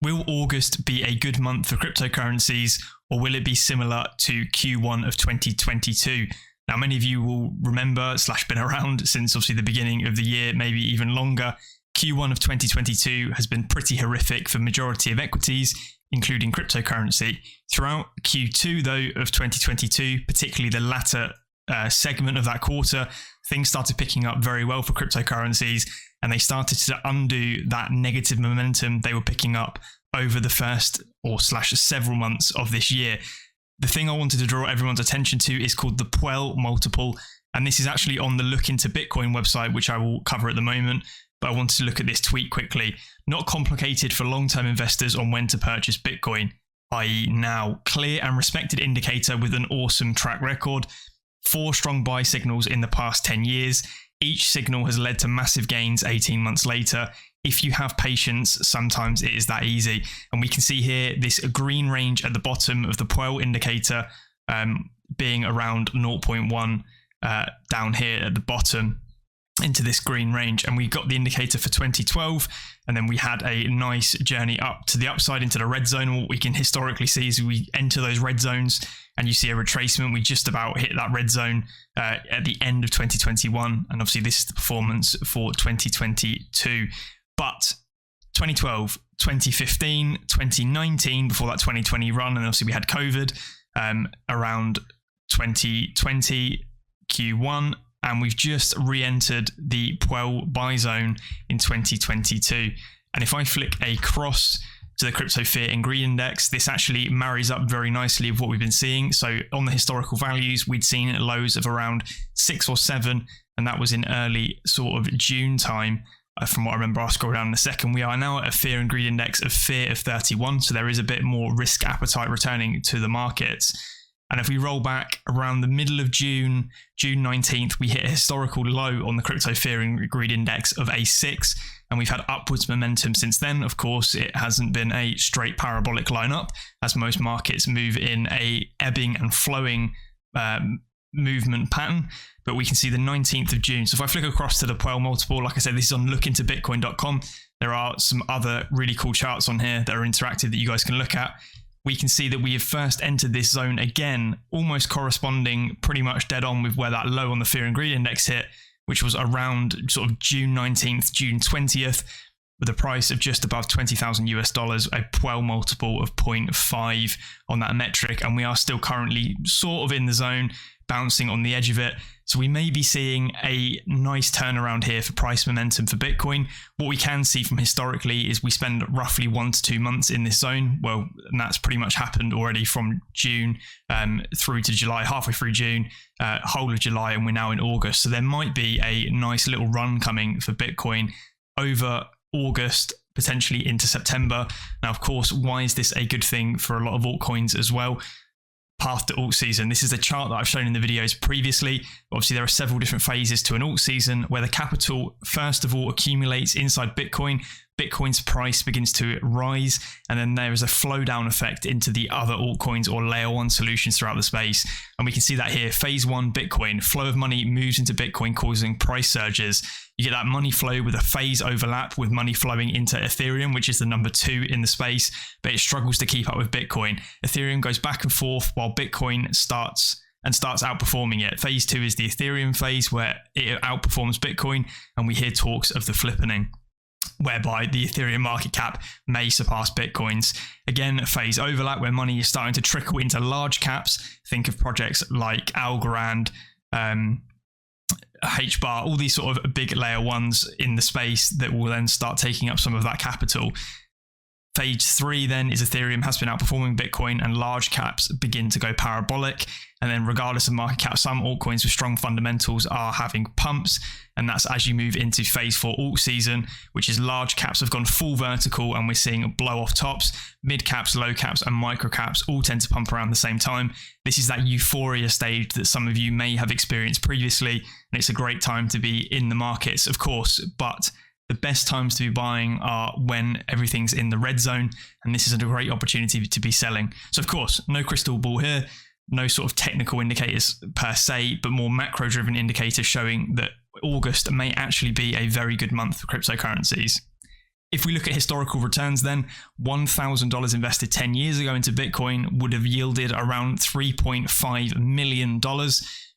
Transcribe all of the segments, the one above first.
Will August be a good month for cryptocurrencies, or will it be similar to Q1 of 2022? Now, many of you will remember / been around since obviously the beginning of the year, maybe even longer. Q1 of 2022 has been pretty horrific for majority of equities, including cryptocurrency. Throughout Q2, though, of 2022, particularly the latter segment of that quarter, things started picking up very well for cryptocurrencies, and they started to undo that negative momentum they were picking up over the first or / several months of this year. The thing I wanted to draw everyone's attention to is called the Puell Multiple, and this is actually on the Look Into Bitcoin website, which I will cover at the moment, but I wanted to look at this tweet quickly. Not complicated for long-term investors on when to purchase Bitcoin, i.e. now. Clear and respected indicator with an awesome track record. 4 strong buy signals in the past 10 years. Each signal has led to massive gains 18 months later. If you have patience, sometimes it is that easy. And we can see here this green range at the bottom of the Puell indicator being around 0.1 down here at the bottom into this green range. And we got the indicator for 2012, and then we had a nice journey up to the upside into the red zone. What we can historically see is we enter those red zones and you see a retracement. We just about hit that red zone at the end of 2021. And obviously this is the performance for 2022. But 2012, 2015, 2019, before that 2020 run, and obviously we had COVID around 2020 Q1, and we've just re-entered the Puell buy zone in 2022. And if I flick across to the Crypto Fear and Greed Index, this actually marries up very nicely with what we've been seeing. So on the historical values, we'd seen lows of around 6 or 7, and that was in early sort of June time. From what I remember, I'll scroll down in a second. We are now at a Fear and Greed Index of Fear of 31, so there is a bit more risk appetite returning to the markets. And if we roll back around the middle of June, June 19th, we hit a historical low on the Crypto Fear and Greed Index of a 6, and we've had upwards momentum since then. Of course, it hasn't been a straight parabolic lineup, as most markets move in a ebbing and flowing movement pattern, but we can see the 19th of June. So if I flick across to the Puell Multiple, like I said, this is on lookintobitcoin.com. There are some other really cool charts on here that are interactive that you guys can look at. We can see that we have first entered this zone again, almost corresponding pretty much dead on with where that low on the Fear and Greed Index hit, which was around sort of June 19th, June 20th, with a price of just above $20,000 a Puell multiple of 0.5 on that metric. And we are still currently sort of in the zone, bouncing on the edge of it. So we may be seeing a nice turnaround here for price momentum for Bitcoin. What we can see from historically is we spend roughly 1 to 2 months in this zone. Well, and that's pretty much happened already from June through to July, halfway through June, whole of July, and we're now in August. So there might be a nice little run coming for Bitcoin over August, potentially into September. Now, of course, why is this a good thing for a lot of altcoins as well? Path to alt season. This is a chart that I've shown in the videos previously. Obviously, there are several different phases to an alt season where the capital, first of all, accumulates inside Bitcoin. Bitcoin's price begins to rise, and then there is a flow down effect into the other altcoins or layer 1 solutions throughout the space. And we can see that here. Phase 1, Bitcoin. Flow of money moves into Bitcoin, causing price surges. You get that money flow with a phase overlap with money flowing into Ethereum, which is the number 2 in the space, but it struggles to keep up with Bitcoin. Ethereum goes back and forth while Bitcoin starts outperforming it. Phase 2 is the Ethereum phase where it outperforms Bitcoin, and we hear talks of the flippening, whereby the Ethereum market cap may surpass Bitcoin's. Again, phase overlap where money is starting to trickle into large caps. Think of projects like Algorand, Hbar, all these sort of big layer 1s in the space that will then start taking up some of that capital. Phase 3 then is Ethereum has been outperforming Bitcoin and large caps begin to go parabolic. And then regardless of market cap, some altcoins with strong fundamentals are having pumps. And that's as you move into phase 4 alt season, which is large caps have gone full vertical and we're seeing blow off tops. Mid caps, low caps and micro caps all tend to pump around the same time. This is that euphoria stage that some of you may have experienced previously. And it's a great time to be in the markets, of course, but the best times to be buying are when everything's in the red zone, and this is a great opportunity to be selling. So of course, no crystal ball here, no sort of technical indicators per se, but more macro driven indicators showing that August may actually be a very good month for cryptocurrencies. If we look at historical returns then, $1,000 invested 10 years ago into Bitcoin would have yielded around $3.5 million,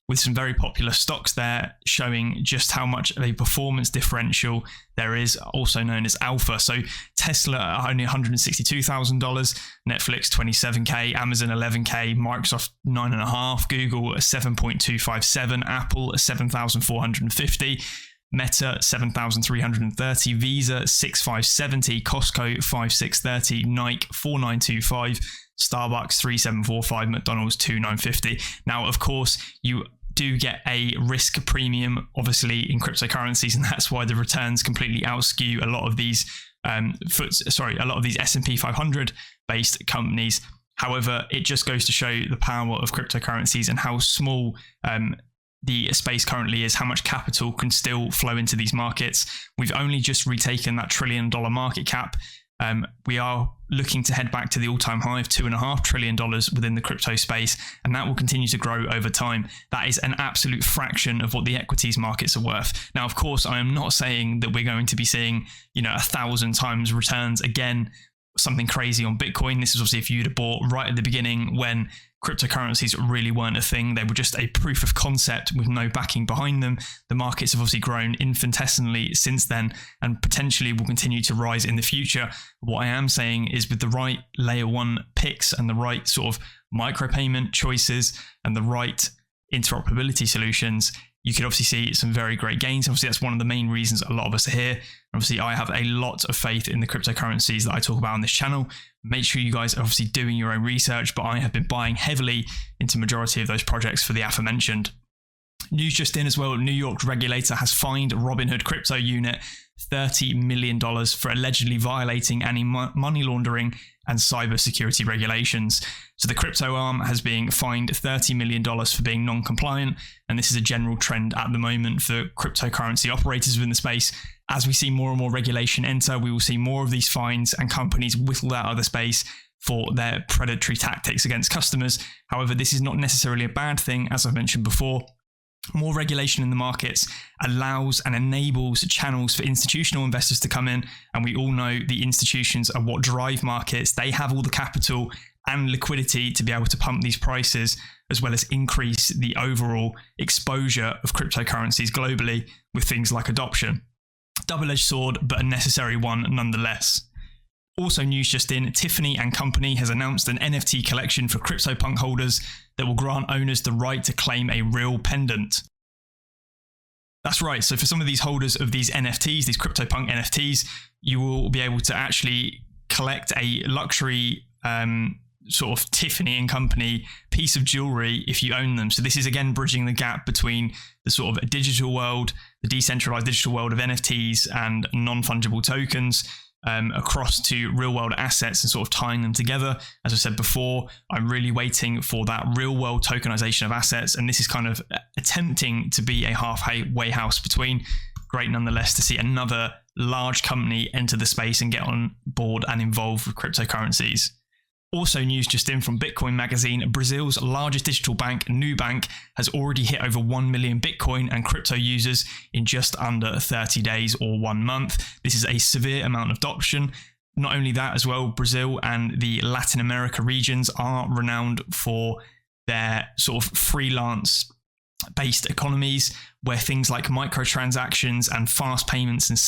with some very popular stocks there showing just how much of a performance differential there is, also known as alpha. So Tesla at only $162,000, Netflix $27K, Amazon $11K, Microsoft $9.5, Google 7.257, Apple 7,450. Meta 7,330, Visa 6,570, Costco 5,630, Nike 4,925, Starbucks 3,745, McDonald's 2,950. Now, of course, you do get a risk premium, obviously, in cryptocurrencies, and that's why the returns completely outskew a lot of these S&P 500 based companies. However, it just goes to show the power of cryptocurrencies and how small the space currently is, how much capital can still flow into these markets. We've only just retaken that $1 trillion market cap. We are looking to head back to the all-time high of $2.5 trillion within the crypto space, and that will continue to grow over time. That is an absolute fraction of what the equities markets are worth. Now, of course, I am not saying that we're going to be seeing, 1,000 times returns again, something crazy on Bitcoin. This is obviously if you'd have bought right at the beginning when cryptocurrencies really weren't a thing. They were just a proof of concept with no backing behind them. The markets have obviously grown infinitesimally since then and potentially will continue to rise in the future. What I am saying is with the right layer one picks and the right sort of micropayment choices and the right interoperability solutions, you could obviously see some very great gains. Obviously, that's one of the main reasons a lot of us are here. Obviously, I have a lot of faith in the cryptocurrencies that I talk about on this channel. Make sure you guys are obviously doing your own research, but I have been buying heavily into majority of those projects for the aforementioned. News just in as well, New York regulator has fined Robinhood crypto unit $30 million for allegedly violating anti-money laundering and cybersecurity regulations. So the crypto arm has been fined $30 million for being non-compliant, and this is a general trend at the moment for cryptocurrency operators within the space. As we see more and more regulation enter, we will see more of these fines and companies whittled out of the space for their predatory tactics against customers. However, this is not necessarily a bad thing, as I've mentioned before. More regulation in the markets allows and enables channels for institutional investors to come in, and we all know the institutions are what drive markets. They have all the capital and liquidity to be able to pump these prices, as well as increase the overall exposure of cryptocurrencies globally with things like adoption. Double-edged sword, but a necessary one nonetheless. Also news just in, Tiffany & Company has announced an NFT collection for CryptoPunk holders that will grant owners the right to claim a real pendant. That's right, so for some of these holders of these NFTs, these CryptoPunk NFTs, you will be able to actually collect a luxury sort of Tiffany & Company piece of jewelry if you own them. So this is again bridging the gap between the sort of digital world, the decentralized digital world of NFTs and non-fungible tokens, across to real world assets and sort of tying them together. As I said before, I'm really waiting for that real world tokenization of assets, and this is kind of attempting to be a halfway house between. Great nonetheless to see another large company enter the space and get on board and involved with cryptocurrencies. Also news just in from Bitcoin magazine, Brazil's largest digital bank, NUBANK, has already hit over 1 million Bitcoin and crypto users in just under 30 days or 1 month. This is a severe amount of adoption. Not only that as well, Brazil and the Latin America regions are renowned for their sort of freelance based economies where things like microtransactions and fast payments and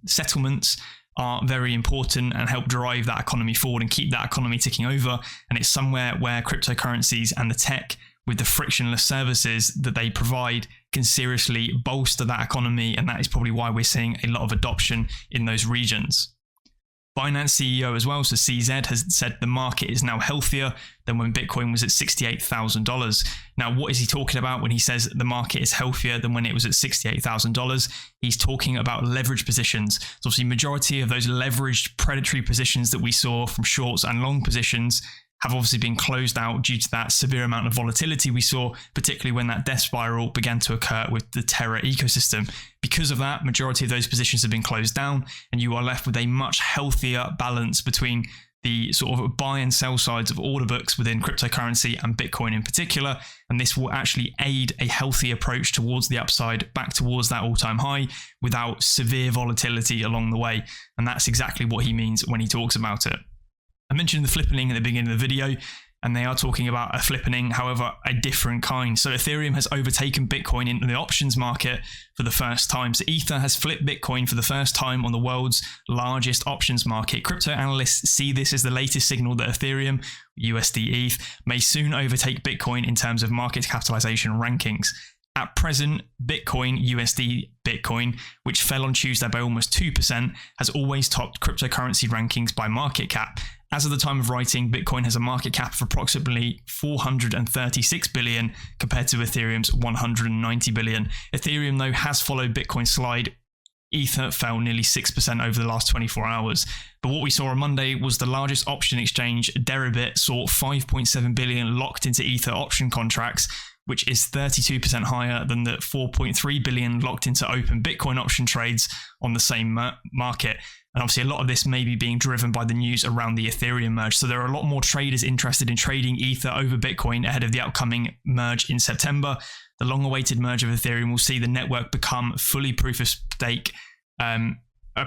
settlements are very important and help drive that economy forward and keep that economy ticking over. And it's somewhere where cryptocurrencies and the tech with the frictionless services that they provide can seriously bolster that economy. And that is probably why we're seeing a lot of adoption in those regions. Binance CEO as well, so CZ, has said the market is now healthier than when Bitcoin was at $68,000. Now, what is he talking about when he says the market is healthier than when it was at $68,000? He's talking about leverage positions. So obviously, majority of those leveraged predatory positions that we saw from shorts and long positions have obviously been closed out due to that severe amount of volatility we saw, particularly when that death spiral began to occur with the Terra ecosystem. Because of that, majority of those positions have been closed down, and you are left with a much healthier balance between the sort of buy and sell sides of order books within cryptocurrency and Bitcoin in particular. And this will actually aid a healthy approach towards the upside, back towards that all-time high without severe volatility along the way. And that's exactly what he means when he talks about it. I mentioned the flippening at the beginning of the video, and they are talking about a flippening, however, a different kind. So Ethereum has overtaken Bitcoin in the options market for the first time. So Ether has flipped Bitcoin for the first time on the world's largest options market. Crypto analysts see this as the latest signal that Ethereum, USD ETH, may soon overtake Bitcoin in terms of market capitalization rankings. At present, Bitcoin, USD Bitcoin, which fell on Tuesday by almost 2%, has always topped cryptocurrency rankings by market cap. As of the time of writing, Bitcoin has a market cap of approximately 436 billion compared to Ethereum's 190 billion. Ethereum, though, has followed Bitcoin's slide. Ether fell nearly 6% over the last 24 hours. But what we saw on Monday was the largest option exchange, Deribit, saw 5.7 billion locked into Ether option contracts, which is 32% higher than the 4.3 billion locked into open Bitcoin option trades on the same market. And obviously a lot of this may be being driven by the news around the Ethereum merge. So there are a lot more traders interested in trading Ether over Bitcoin ahead of the upcoming merge in September. The long-awaited merge of Ethereum will see the network become fully proof of stake, a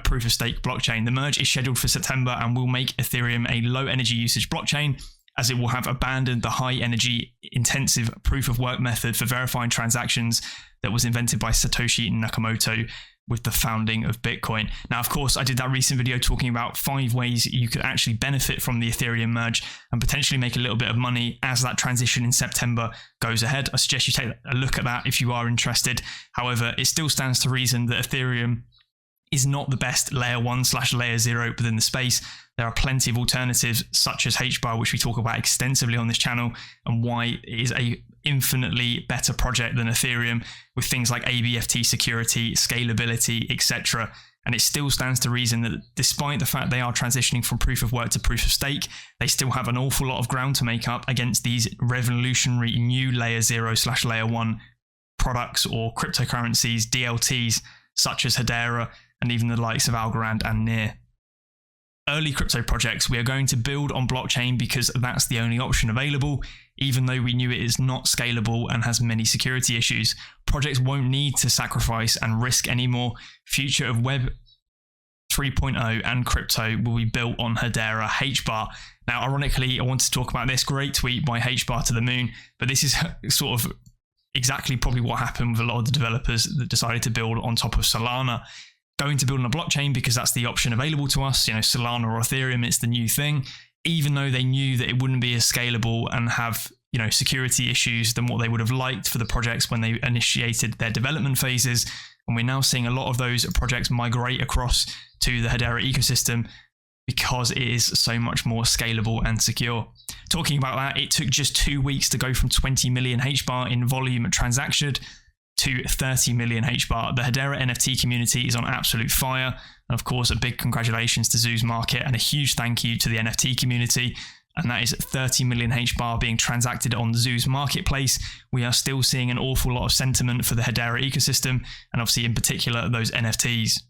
proof of stake blockchain. The merge is scheduled for September and will make Ethereum a low energy usage blockchain, as it will have abandoned the high energy intensive proof of work method for verifying transactions that was invented by Satoshi Nakamoto with the founding of Bitcoin. Now, of course, I did that recent video talking about 5 ways you could actually benefit from the Ethereum merge and potentially make a little bit of money as that transition in September goes ahead. I suggest you take a look at that if you are interested. However, it still stands to reason that Ethereum is not the best layer 1/layer 0 within the space. There are plenty of alternatives such as Hbar, which we talk about extensively on this channel, and why it is a infinitely better project than Ethereum with things like ABFT security, scalability, etc. And it still stands to reason that despite the fact they are transitioning from proof of work to proof of stake, they still have an awful lot of ground to make up against these revolutionary new layer 0/layer 1 products or cryptocurrencies, DLTs, such as HEDERA, and even the likes of Algorand and Near. Early crypto projects, we are going to build on blockchain because that's the only option available, even though we knew it is not scalable and has many security issues. Projects won't need to sacrifice and risk anymore. Future of Web 3.0 and crypto will be built on HEDERA Hbar. Now, ironically, I want to talk about this great tweet by Hbar to the moon, but this is sort of exactly probably what happened with a lot of the developers that decided to build on top of Solana. Going to build on a blockchain because that's the option available to us, Solana or Ethereum, it's the new thing, even though they knew that it wouldn't be as scalable and have, security issues than what they would have liked for the projects when they initiated their development phases. And we're now seeing a lot of those projects migrate across to the HEDERA ecosystem because it is so much more scalable and secure. Talking about that, it took just 2 weeks to go from 20 million Hbar in volume transacted to 30 million Hbar. The HEDERA NFT community is on absolute fire. And of course, a big congratulations to Zoos Market and a huge thank you to the NFT community. And that is 30 million Hbar being transacted on the Zoos marketplace. We are still seeing an awful lot of sentiment for the HEDERA ecosystem, and obviously in particular, those NFTs.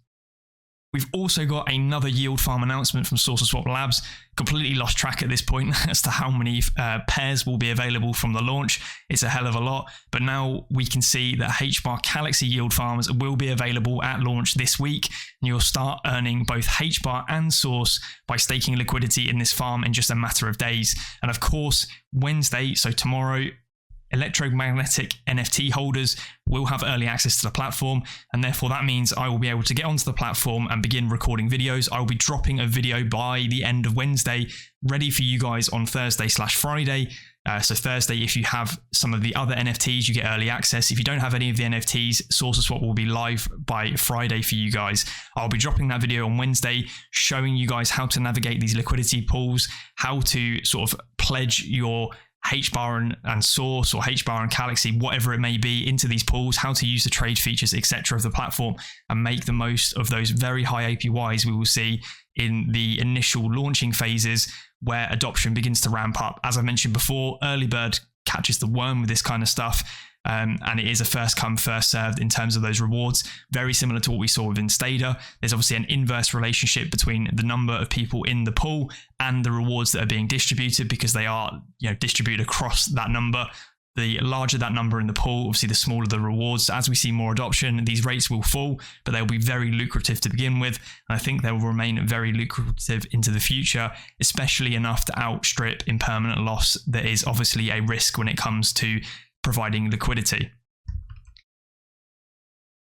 We've also got another yield farm announcement from SAUCERSWAP Labs. Completely lost track at this point as to how many pairs will be available from the launch. It's a hell of a lot, but now we can see that 𝗟𝗚𝗏𝗥𝗥𝗔𝗟𝗦 yield farms will be available at launch this week, and you'll start earning both Hbar and Source by staking liquidity in this farm in just a matter of days. And of course, Wednesday, so tomorrow, electromagnetic NFT holders will have early access to the platform, and therefore that means I will be able to get onto the platform and begin recording videos. I will be dropping a video by the end of Wednesday, ready for you guys on Thursday/Friday. So Thursday, if you have some of the other NFTs, you get early access. If you don't have any of the NFTs, SAUCERSWAP will be live by Friday for you guys. I'll be dropping that video on Wednesday, showing you guys how to navigate these liquidity pools, how to sort of pledge your Hbar and Source or Hbar and CLXY, whatever it may be, into these pools, how to use the trade features, etc. of the platform and make the most of those very high APYs we will see in the initial launching phases where adoption begins to ramp up. As I mentioned before, early bird catches the worm with this kind of stuff. and it is a first come, first served in terms of those rewards. Very similar to what we saw within 𝗟𝗓𝗓. There's obviously an inverse relationship between the number of people in the pool and the rewards that are being distributed, because they are, distributed across that number. The larger that number in the pool, obviously the smaller the rewards. So as we see more adoption, these rates will fall, but they'll be very lucrative to begin with. And I think they will remain very lucrative into the future, especially enough to outstrip impermanent loss. That is obviously a risk when it comes to providing liquidity.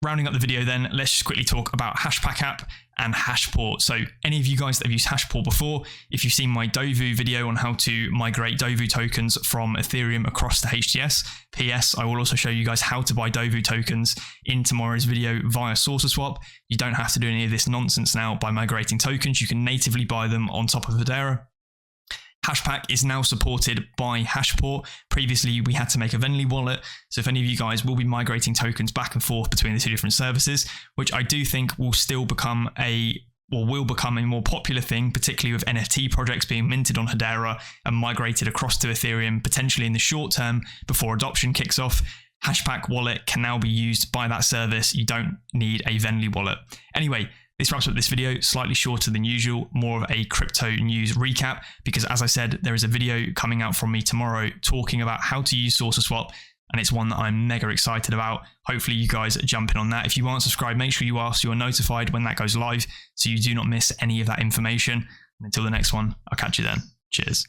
Rounding up the video then, let's just quickly talk about HASHPACK app and HASHPORT. So any of you guys that have used HASHPORT before, if you've seen my 𝗟𝗏𝗡𝗚 video on how to migrate 𝗟𝗏𝗡 tokens from Ethereum across to HTS, PS, I will also show you guys how to buy 𝗟𝗏𝗡 tokens in tomorrow's video via SAUCERSWAP. You don't have to do any of this nonsense now by migrating tokens. You can natively buy them on top of HEDERA. HASHPACK is now supported by HASHPORT. Previously, we had to make a Venly wallet. So if any of you guys will be migrating tokens back and forth between the two different services, which I do think will still become will become a more popular thing, particularly with NFT projects being minted on HEDERA and migrated across to Ethereum, potentially in the short term before adoption kicks off. HASHPACK wallet can now be used by that service. You don't need a Venly wallet. Anyway, this wraps up this video, slightly shorter than usual, more of a crypto news recap, because as I said, there is a video coming out from me tomorrow talking about how to use SAUCERSWAP, and it's one that I'm mega excited about. Hopefully you guys jump in on that. If you aren't subscribed, make sure you are so you're notified when that goes live, so you do not miss any of that information. And until the next one, I'll catch you then. Cheers.